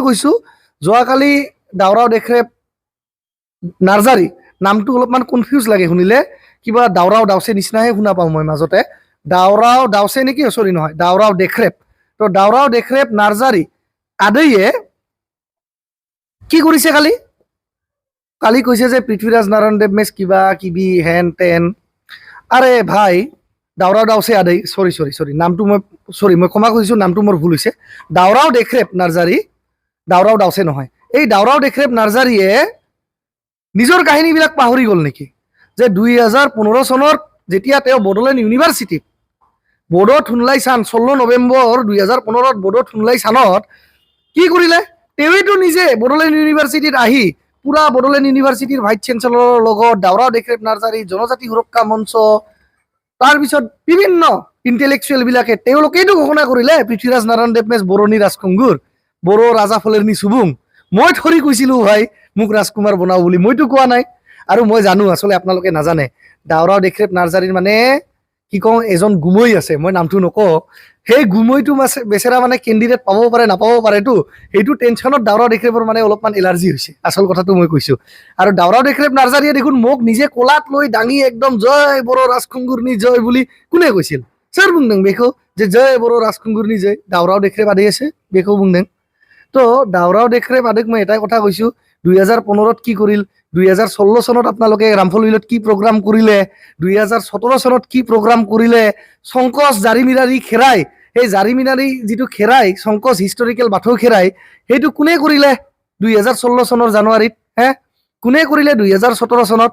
মই কৈছোঁ যোৱাকালি দাউৰাও দেখৰেপ নাৰ্জাৰী নামটো অলপমান কনফিউজ লাগে শুনিলে কিবা দাউৰাও দাউচে নিচিনাহে শুনা পাওঁ মই মাজতে দাউৰাও দাউচে নেকি চৰি নহয় দাউৰাও দেখৰেপ তো দাউৰাও দেখৰেপ নাৰ্জাৰী আদৈয়ে কি কৰিছে কালি কৈছে যে পৃথ্বীৰাজ নাৰায়ণ দেৱ মেচ কিবা কিবি হেন তেন আৰে ভাই দাউৰাও দাউচে আদৈ চৰি নামটো মই ক্ষমা কৰিছোঁ নামটো মোৰ ভুল হৈছে দাউৰাও দেখৰেপ নাৰ্জাৰী দাউৰাও দাউচে নহয় এই দাউৰাও দেখৰেপ নাৰ্জাৰীয়ে নিজৰ কাহিনীবিলাক পাহৰি গ'ল নেকি যে 2015 চনত যেতিয়া তেওঁ বড়োলেণ্ড ইউনিভাৰ্চিটিত বড়ো থুনলাই চান 16 নৱেম্বৰ 2015 বড়ো থুনলাই চানত কি কৰিলে তেওঁতো নিজে বড়োলেণ্ড ইউনিভাৰ্চিটিত আহি পুৰা বড়োলেণ্ড ইউনিভাৰ্চিটিৰ ভাইচ চেঞ্চেলৰৰ লগত দাউৰাও দেখৰেপ নাৰ্জাৰী জনজাতি সুৰক্ষা মঞ্চ তাৰপিছত বিভিন্ন ইণ্টেলেকচুৱেলবিলাকে তেওঁলোকেইতো ঘোষণা কৰিলে পৃথ্বীৰাজ নাৰায়ণ দেৱ মেচ বড়োনী ৰাজখংগুৰ বড়ো ৰাজা ফলেৰনি চুবুং মই ধৰি কৈছিলোঁ ভাই মোক ৰাজকুমাৰ বনাও বুলি মইতো কোৱা নাই আৰু মই জানো আচলতে আপোনালোকে নাজানে দাউৰাও দেখৰেপ নাৰ্জাৰীৰ মানে কি কওঁ এজন গুমৈ আছে মই নামটো নকওঁ সেই গুমৈটো বেচেৰা মানে কেণ্ডিডেট পাব পাৰে নাপাব পাৰেতো সেইটো টেনশ্যনত দাউৰাও দেখৰেপৰ মানে অলপমান এলাৰ্জি হৈছে আচল কথাটো মই কৈছোঁ আৰু দাউৰাও দেখৰেপ নাৰ্জাৰীয়ে দেখোন মোক নিজে কোলাত লৈ দাঙি একদম জয় বড়ো ৰাজখংগুৰনি জয় বুলি কোনে কৈছিল ছাৰ বুংদেং বেখো যে জয় বড়ো ৰাজখংগুৰনি জয় দাউৰাও দেখৰেপ আদি আছে বেখো বুংদেং তো দাউৰাও দেখৰেপ আদিক মই এটাই কথা কৈছোঁ 2015 কি কৰিল 2016 চনত আপোনালোকে ৰামফল বিলত কি প্ৰগ্ৰাম কৰিলে 2017 চনত কি প্ৰগ্ৰাম কৰিলে শংকচ জাৰিমিনাৰী খেৰাই সেই জাৰিমিনাৰী যিটো খেৰাই শংকচ হিষ্টৰিকেল বাথৌ খেৰাই সেইটো কোনে কৰিলে 2016 চনৰ জানুৱাৰীত কোনে কৰিলে 2017 চনত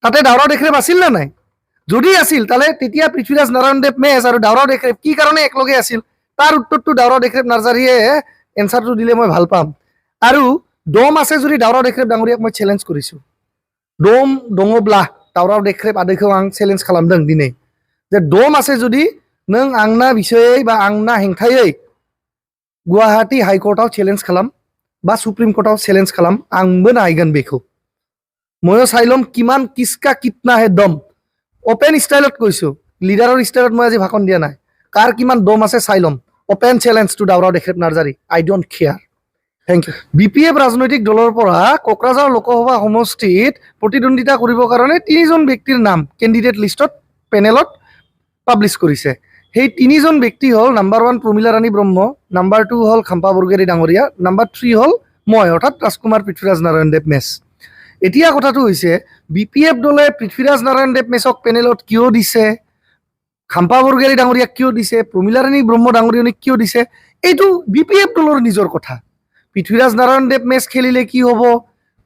তাতে দাউৰাও দেখৰেপ আছিল নে নাই যদি আছিল তাহলে তেতিয়া পৃথ্বীৰাজ নাৰায়ণ দেৱ মেচ আৰু দাউৰাও দেখৰেপ কি কাৰণে একলগে আছিল তাৰ উত্তৰটো দাউৰাও দেখৰেপ নাৰ্জাৰীয়ে এনচাৰটো দিলে মই ভাল পাম আৰু দম আছে যদি দাউৰাও দেখৰেপ ডাঙৰীয়াক মই চেলেঞ্জ কৰিছোঁ দম দङब्ला दावराव देखरेप आदैखौ आं चेलेन्ज खालामदों दिनै जे दम আছে যদি नों आंना बिसयै बा आंना हेंथायै गुवाहाटी हाइकर्टआव चेलेन्ज खालाम बा सुप्रिम कर्टआव चेलेन्ज खालाम आंबो नायगोन बेखौ मयो साइलम किमान किसका कितना है दम ओपेन स्टाइলত কৈছো লিডাৰৰ স্টাইলত মই আজি ভাষণ দিয়া নাই কাৰ কিমান দম আছে চাইলম ওপেন চ্যালেঞ্জ টু দাউৰাও দেখৰেপ Narzary I don't care thank you BPF ৰাজনৈতিক দলৰ পৰা কোকৰাঝাৰ লোকসভা সমষ্টিত প্ৰতিদ্বন্দ্বিতা কৰিবৰ কাৰণে 3জন ব্যক্তিৰ নাম কেণ্ডিডেট লিষ্টত পেনেলত পাব্লিছ কৰিছে সেই 3জন ব্যক্তি হল নাম্বাৰ 1 প্ৰমিলা ৰাণী ব্ৰহ্ম নাম্বাৰ 2 হল খাম্পা বৰগেৰী ডাঙৰীয়া নাম্বাৰ 3 হল মই অৰ্থাৎ ৰাজকুমাৰ পৃথ্বীৰাজ নাৰায়ণ দেৱ মেচ এতিয়া কথাটো হৈছে বিপিএফ দলে পৃথ্বীৰাজ নাৰায়ণ দেৱ মেচক পেনেলত কিয় দিছে খাম্পা বৰগেৰী ডাঙৰীয়াক কিয় দিছে প্ৰমিলা ৰাণী ব্ৰহ্ম ডাঙৰীয়নীক কিয় দিছে এইটো বিপিএফ দলৰ নিজৰ কথা পৃথ্বীৰাজ নাৰায়ণ দেৱ মেচ খেলিলে কি হ'ব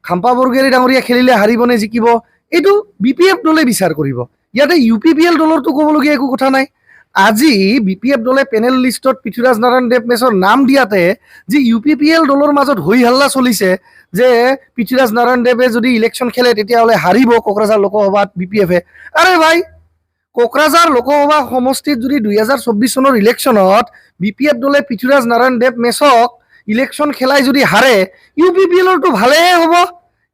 খাম্পা বৰগেৰী ডাঙৰীয়া খেলিলে হাৰিবনে জিকিব এইটো বিপিএফ দলে বিচাৰ কৰিব ইয়াতে ইউপিপিএল দলৰটো ক'বলগীয়া একো কথা নাই আজি বিপিএফ দলে পেনেল লিষ্টত পৃথ্বীৰাজ নাৰায়ণ দেৱ মেচৰ নাম দিয়াতে যে ইউপিপিএল দলৰ মাজত হৈ হাল্লা চলিছে যে পৃথ্বীৰাজ নাৰায়ণ দেৱে যদি ইলেকশ্যন খেলে তেতিয়াহ'লে হাৰিব কোকৰাঝাৰ লোকসভাত বিপিএফে আৰে ভাই কোকৰাঝাৰ লোকসভা সমষ্টিত যদি 2024 চনৰ ইলেকশ্যনত বিপিএফ দলে পৃথ্বীৰাজ নাৰায়ণ দেৱ মেচক ইলেকশ্যন খেলাই যদি হাৰে ইউপিপিএলৰটো ভালেই হ'ব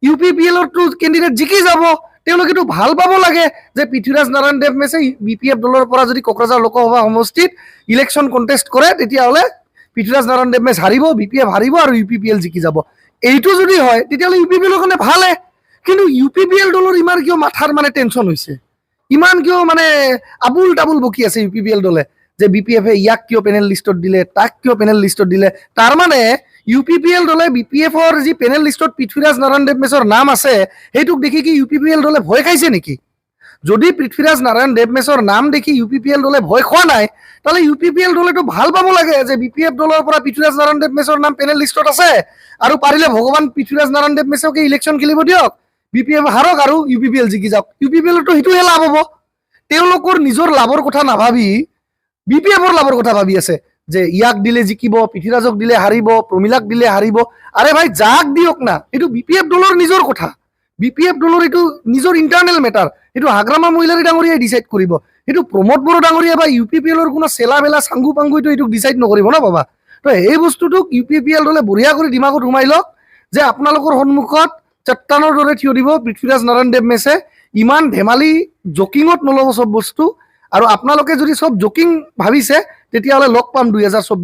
ইউপিপিএলৰটো কেণ্ডিডেট জিকি যাব তেওঁলোকেতো ভাল পাব লাগে যে পৃথ্বীৰাজ নাৰায়ণ দেৱ মেচে বিপিএফ দলৰ পৰা যদি কোকৰাঝাৰ লোকসভা সমষ্টিত ইলেকশ্যন কণ্টেষ্ট কৰে তেতিয়াহ'লে পৃথ্বীৰাজ নাৰায়ণ দেৱ মেচ হাৰিব বিপিএফ হাৰিব আৰু ইউপিপিএল জিকি যাব এইটো যদি হয় তেতিয়াহ'লে ইউপিপিএলৰ কাৰণে ভালে কিন্তু ইউপিপিএল দলৰ ইমান কিয় মাথাৰ মানে টেনশ্যন হৈছে ইমান কিয় মানে আবুল টাবুল বকি আছে ইউপিপিএল দলে যে বিপিএফে ইয়াক কিয় পেনেল লিষ্টত দিলে তাক কিয় পেনেল লিষ্টত দিলে তাৰ মানে ইউপিপিএল দলে বিপিএফৰ যি পেনেল লিষ্টত পৃথ্বীৰাজ নাৰায়ণ দেৱ মেচৰ নাম আছে সেইটোক দেখি কি ইউপিপিএল দলে ভয় খাইছে নেকি যদি পৃথ্বীৰাজ নাৰায়ণ দেৱ মেচৰ নাম দেখি ইউপিপিএল দলে ভয় খোৱা নাই তাহলে ইউপিপিএল দলেতো ভাল পাব লাগে যে বিপিএফ দলৰ পৰা পৃথ্বীৰাজ নাৰায়ণ দেৱ মেচৰ নাম পেনেল লিষ্টত আছে আৰু পাৰিলে ভগৱান পৃথ্বীৰাজ নাৰায়ণ দেৱ মেচকে ইলেকশ্যন খেলিব দিয়ক বিপিএফ হাৰক আৰু ইউপিপিএল জিকি যাওক ইউপিপিএলতো সেইটোহে লাভ হ'ব তেওঁলোকৰ নিজৰ লাভৰ কথা নাভাবি বিপিএফৰ লাভৰ কথা ভাবি আছে যে ইয়াক দিলে জিকিব পৃথ্বীৰাজক দিলে হাৰিব প্ৰমিলাক দিলে হাৰিব আৰে ভাই যাক দিয়ক না এইটো বিপিএফ দলৰ নিজৰ কথা বিপিএফ দলৰ এইটো নিজৰ ইণ্টাৰনেল মেটাৰ এইটো হাগ্ৰামা মহিলাৰী ডাঙৰীয়াই ডিচাইড কৰিব এইটো প্ৰমোদ বড়ো ডাঙৰীয়া বা ইউপিপিএলৰ কোনো চেলা বেলা চাংগু পাংগু এইটো ডিচাইড নকৰিব না বাবা তো এই বস্তুটোক ইউপিপিএল দলে বঢ়িয়া কৰি দিমাগত সোমাই লওক যে আপোনালোকৰ সন্মুখত চট্টানৰ দৰে থিয় দিব পৃথ্বীৰাজ নাৰায়ণ দেৱ মেচে ইমান ধেমালি জকিঙত নল'ব চব বস্তু আৰু আপোনালোকে যদি সব জকিং ভাবিছে তেতিয়াহ'লে লগ পাম 2024